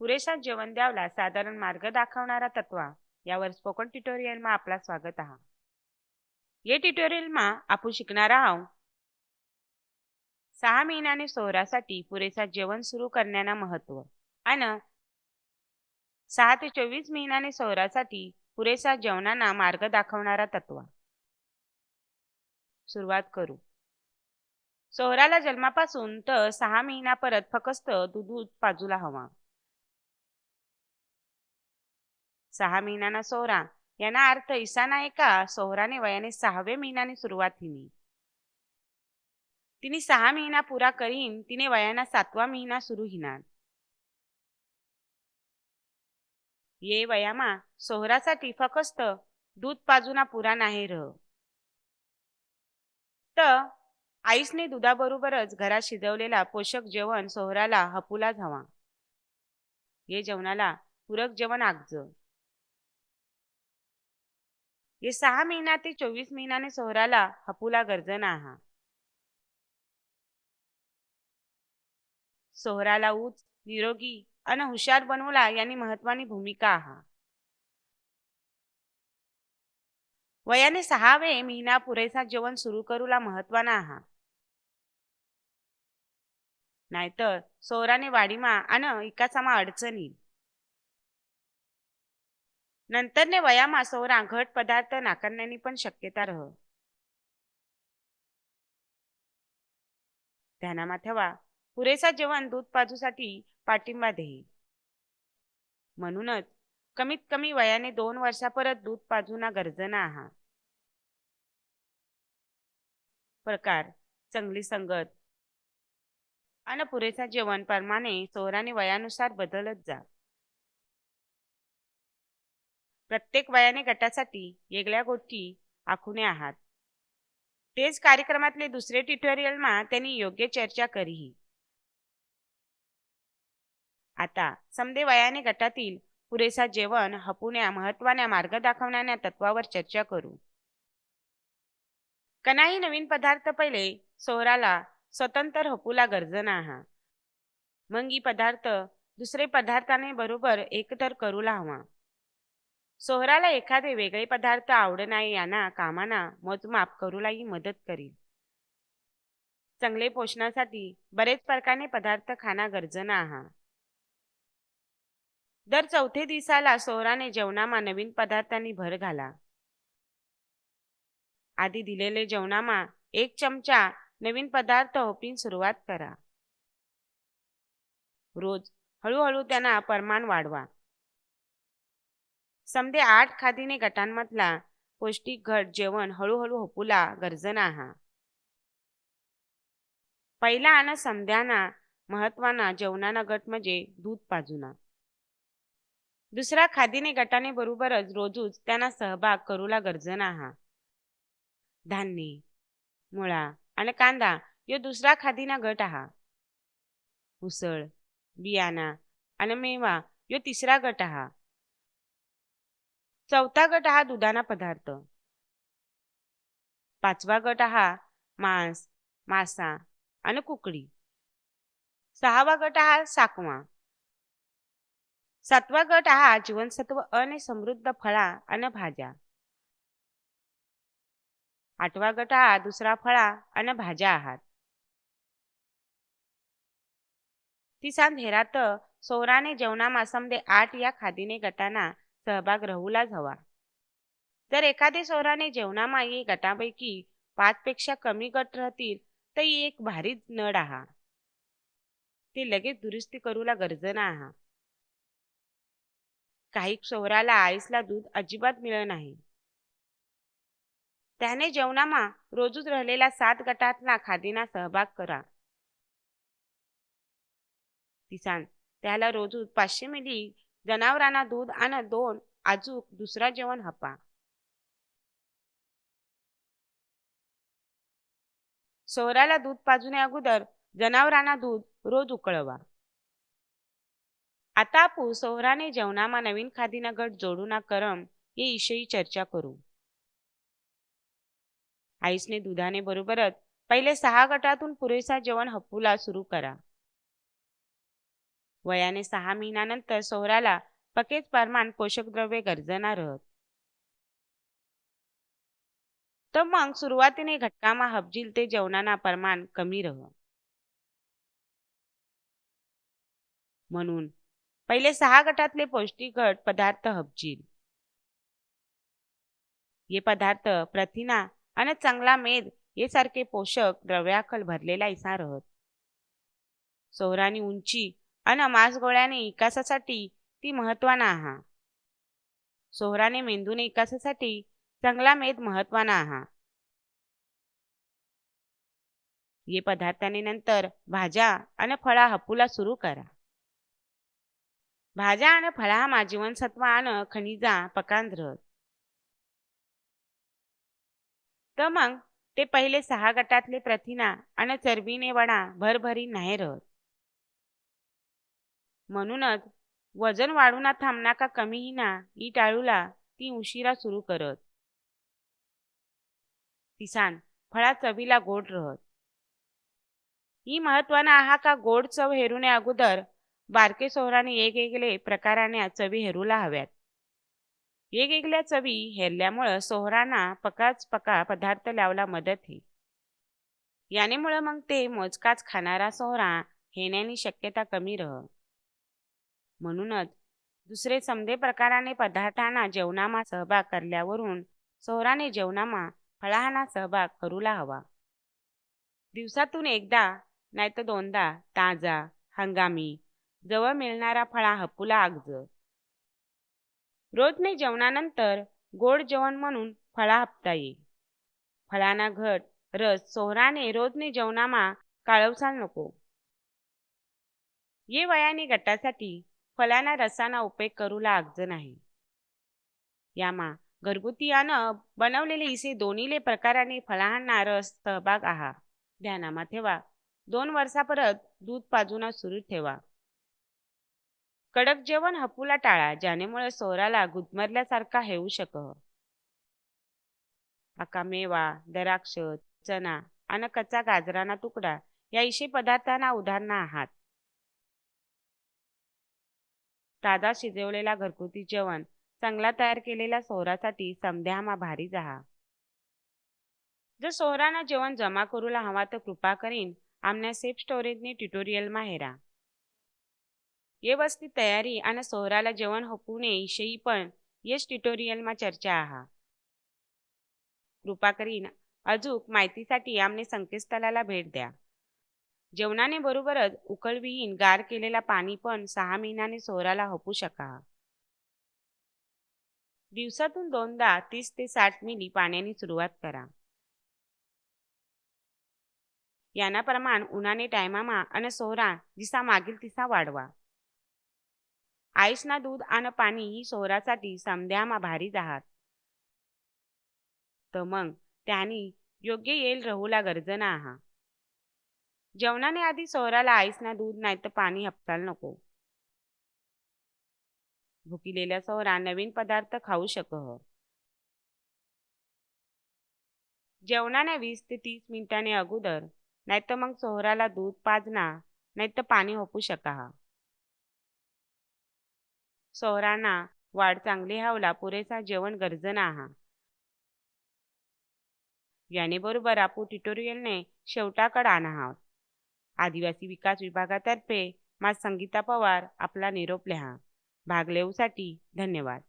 पुरेसा जेवण द्यावला साधारण मार्ग दाखवणारा तत्वा यावर स्पोकन ट्युटोरियलમાં आपला स्वागत आहे. या ट्युटोरियलમાં आपण शिकणार आहोत 6 महिन्याने सोहरासाठी पुरेसा जेवण सुरू करण्याना महत्व आणि 6 ते 24 महिन्याने सोहरासाठी पुरेसा जेवणाना मार्ग दाखवणारा तत्वा. सुरुवात करू. सोहराला जन्मापासून तर 6 महिना परत फक्त दूध पाजूला हवा. 6 महिन्याना सोहरा याना अर्थ इसा नाही का सोहराने वयाने 6व्या महिन्याने सुरुवात हिनी. तिने 6 महिना पुरा करीन तिने वयाना 7वा महिना सुरू हिनार. ये वयामा सोहरासाठी फक्त दूध पाजूना पुरा नाही रह. तर आईसने दुधाबरोबरच घरात शिजवलेला पोषक जेवण सोहराला हपुला हवा. ये जेवणाला पूरक जेवण आगज. ये 6 महिना ते 24 महिन्याने सोहराला हपुला गरजना आहा. सोहराला उच्च निरोगी आणि हुशार बनवला यांनी महत्वानी भूमिका आहा. वयाने 6वे महिना पुरेसा जेवण सुरू करूला महत्वाना आहा. नाहीतर सोहराने वाडीमा आणि इकासामा अडचणी. नंतरने वयामा सोहरा घट पदार्थ नाकारण्याची पण शक्यता रह. ध्यानामा ठेवा पुरेसा जेवण दूध पाजूसाठी पाठिंबा देई. म्हणूनच कमीत कमी वयाने 2 वर्षापर्यंत दूध पाजूना गरजना आहा. प्रकार चांगली संगत आणि पुरेसा जेवण प्रमाणे सोहराने वयानुसार बदलत जा. प्रत्येक वयाने गटासाठी वेगळ्या गोष्टी आखुने आहात. तेच कार्यक्रमातले दुसरे ट्युटोरियलमा त्यांनी योग्य चर्चा करीही. आता समदे वयाने गटातील पुरेसा जेवण हपुण्या महत्वाच्या मार्ग दाखवण्याच्या तत्वावर चर्चा करू. कनाही नवीन पदार्थ पहिले सोहराला स्वतंत्र हपुला गरजना आहा. मग ही पदार्थ दुसरे पदार्थाने बरोबर एकतर करूला हवा. सोहराला एखादे वेगळे पदार्थ आवडनाही याना कामाना मोजमाप करूलाही मदत करील. चांगले पोषणासाठी बरेच प्रकारचे पदार्थ खाना गरजना आहा. दर 4थ्या दिवसाला सोहराने जेवणामा नवीन पदार्थांनी भर घाला. आधी दिलेले जेवणामा 1 चमचा नवीन पदार्थ होपीन सुरुवात करा. रोज हळूहळू त्यांना प्रमाण वाढवा. समदे 8 खादीने गटांमधला पौष्टिक घट जेवण हळूहळू होपुला गरजना आहा. पहिला आणि समध्याना महत्वाना जेवणाना गट म्हणजे दूध पाजूना. दुसरा खादीने गटाने बरोबरच रोजूच त्यांना सहभाग करूला गरजना आहा. धान्य मुळा आणि कांदा यो दुसरा खादीना गट आहा. उसळ बियाणा आणि मेवा यो तिसरा गट आहा. चौथा गट हा दुधाना पदार्थ. 5वा गट हा मांस मासा आणि कुकडी. 6वा गट हा साकवा. 7वा गट हा जीवनसत्व आणि समृद्ध फळा आणि भाज्या. 8वा गट हा दुसरा फळा आणि भाज्या आहात. तिसान हेरात सोहराने जेवणामा समदे 8 या खादीने गटाना सहभाग राहूलाच हवा. जर एखादे सोहराने जेवणामा ये गटापैकी 5 पेक्षा कमी गट राहतील तर एक भारीच नड आहा. ते लगेच दुरुस्ती करूला गरजना आहा. काही सोहराला आईसला दूध अजिबात मिळत नाही. त्याने जेवणामा रोजूच राहिलेला 7 गटातला खादीना सहभाग करा. तिसान त्याला रोजूच 500 मिली जनावरांना दूध आणि 2 आजूक दुसरा जेवण हपा. सोहराला दूध पाजूने अगोदर जनावरांना दूध रोज उकळवा. आता आपण सोहराने जेवणामा नवीन खादीना गट जोडूना करम ये विषयी चर्चा करू. आईसने दुधाने बरोबरच पहिले 6 गटातून पुरेसा जेवण हपुला सुरू करा. वयाने 6 महिन्यानंतर सोहराला पकेच प्रमाण पोषक द्रव्ये गरजणार रहत. तर मग सुरुवातीने घटकामा हपजील ते जेवणाना प्रमाण कमी रह. म्हणून पहिले 6 गटातले पौष्टिक घट पदार्थ हपजील. हे पदार्थ प्रथिना आणि चांगला मेद हे सारखे पोषक द्रव्याखल भरलेला इसा रहत. सोहरानी उंची आणि मांसगोळ्याने विकासासाठी ती महत्वाना आहा. सोहराने मेंदूने विकासासाठी चांगला मेद महत्वाना आहा. ये पदार्थाने नंतर भाज्या आणि फळा हपूला सुरू करा. भाज्या आणि फळामा जीवनसत्व आणि खनिजा पकांद रहत. तर मग ते पहिले 6 गटातले प्रथिना आणि चरबीने वडा भरभरी नाही रहत. म्हणूनच वजन वाढूना थांबना का कमीही ना ई टाळूला ती उशिरा सुरू करत. तिसान फळा चवीला गोड रहत. ही महत्वाना आहा का गोड चव हेरुने अगोदर बारके सोहराने वेगवेगळे प्रकाराने चवी हेरूला हव्यात. वेगवेगळ्या चवी हेरल्यामुळं सोहराना पकाच पका पदार्थ लावला मदत ही. यानेमुळं मग ते मोजकाच खाणारा सोहरा हेण्यानी शक्यता कमी रह. म्हणूनच दुसरे समधे प्रकाराने पदार्थांना जेवणामा सहभाग करल्यावरून सोहराने जेवणामा फळांना सहभाग करूला हवा. दिवसातून एकदा नाहीतर दोनदा ताजा हंगामी जवळ मिळणारा फळा हपूला आगज. रोजने जेवणानंतर गोड जेवण म्हणून फळा हपता येईल. फळांना घट रस सोहराने रोजने जेवणामा काळवसाल नको. ये वयाने गटासाठी फळांना रसाना उपयोग करूला आगज नाही. यामा घरगुती आणि बनवलेले इसे दोन्हीले प्रकाराने फळांना रस सहभाग आहा. ध्यानामा ठेवा. 2 वर्षापर्यंत दूध पाजून सुरू ठेवा. कडक जेवण हपूला टाळा ज्यानेमुळे सोहराला गुदमरल्यासारखा हेऊ शक. आका मेवा द्राक्ष चना आणि कच्चा गाजराना तुकडा या इशे पदार्थांना उदाहरणा आहात. ताजा शिजवलेला घरगुती जेवण चांगला तयार केलेल्या सोहरासाठी समध्यामा भारी जाहा. जर सोहराना जेवण जमा करूला हवा तर कृपा करीन आमने सेफ स्टोरेजने ट्युटोरियल मा हेरा. ये वस्ती तयारी आणि सोहराला जेवण हपूने विषयी पण येस ट्युटोरियलमा चर्चा आहा. कृपा करीन अजूक माहितीसाठी आमने संकेतस्थळाला भेट द्या. जेवणाने बरोबरच उकळविहीन गार केलेला पाणी पण 6 महिन्याने सोहराला हपू शका. दिवसातून दोनदा 30 ते 60 मिली पाण्याने सुरुवात करा. याना प्रमाण उन्हाने टायमामा आणि सोहरा जिसा मागील तिसा वाढवा. आईसना दूध आणि पाणी ही सोहरासाठी समध्यामा भारी जाहात. तर मग त्यानी योग्य येईल रहूला गरजना आहा. जेवणाने आधी सोहराला आईसना दूध नाही तर पाणी हपताल नको. भुकिलेल्या सोहरा नवीन पदार्थ खाऊ शकह. जेवणाने 20 ते 30 मिनिटांनी अगोदर नाहीतर मग सोहराला दूध पाजना नाहीतर पाणी हपू शका. सोहरांना वाढ चांगली हावला पुरेसा जेवण गरजना आहा. याने बरोबर आपू ट्युटोरियलने शेवटाकडे आणा आहोत. आदिवासी विकास विभागातर्फे मा संगीता पवार आपला निरोप लिहा. भाग लेऊसाठी धन्यवाद.